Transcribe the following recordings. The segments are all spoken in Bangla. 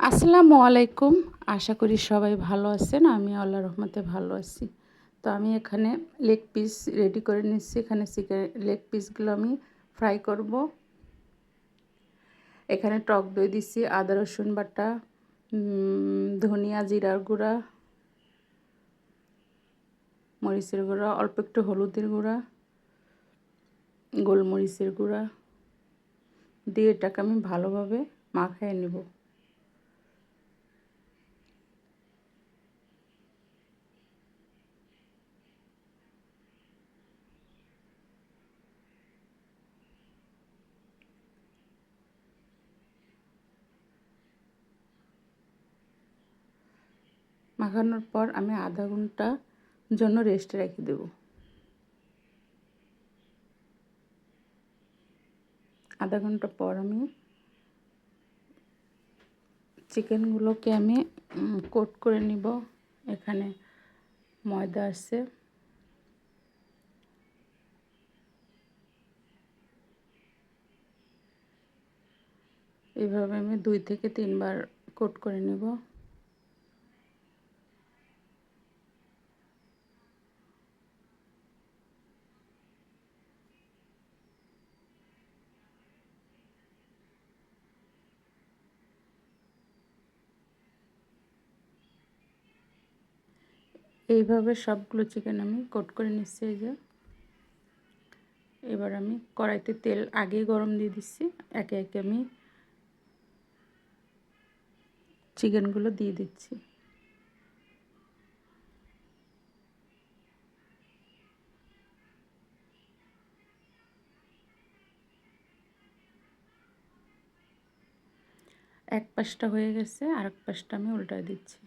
আসসালামু আলাইকুম। আশা করি সবাই ভালো আছেন। আমি আল্লাহর রহমতে ভালো আছি। তো আমি এখানে লেগ পিস রেডি করে নিচ্ছি। এখানে চিকেন লেগ পিসগুলো আমি ফ্রাই করব। এখানে টক দই দিচ্ছি, আদা রসুন বাটা, ধনিয়া জিরার গুঁড়া, মরিচের গুঁড়া, অল্প একটু হলুদের গুঁড়া, গোলমরিচের গুঁড়া দিয়ে এটাকে আমি ভালোভাবে মাখিয়ে নেব। মাখানোর পর আমি আধা ঘন্টা জন্য রেস্টে রেখে দেব। আধা ঘন্টা পর আমি চিকেনগুলোকে আমি কোট করে নিব। এখানে ময়দা আছে, এইভাবে আমি 2 থেকে 3 বার কোট করে নিব। এইভাবে সবগুলো চিকেন আমি কোট করে নিচ্ছি। এই যে এবার আমি কড়াইতে তেল আগেই গরম দিয়ে দিচ্ছি। একে একে আমি চিকেনগুলো দিয়ে দিচ্ছি। এক পাশটা হয়ে গেছে, আরেক পাশটা আমি উল্টায় দিচ্ছি।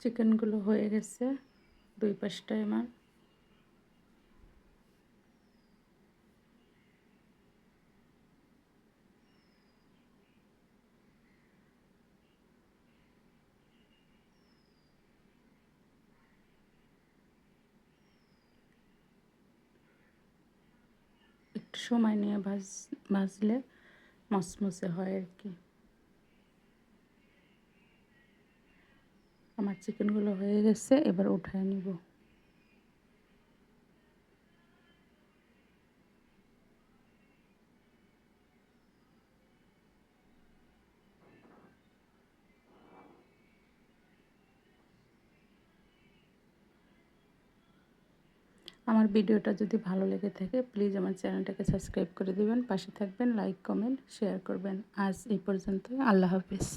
চিকেনগুলো হয়ে গেছে 2 পাশটায় আমার। একটু সময় নিয়ে ভাজলে মচমচে হয় আর কি। আমার চিকেনগুলো হয়ে গেছে, এবার উঠায় নিব। আমার ভিডিওটা যদি ভালো লেগে থাকে প্লিজ আমার চ্যানেলটাকে সাবস্ক্রাইব করে দিবেন, পাশে থাকবেন, লাইক কমেন্ট শেয়ার করবেন। আজ এই পর্যন্ত, আল্লাহ হাফেজ।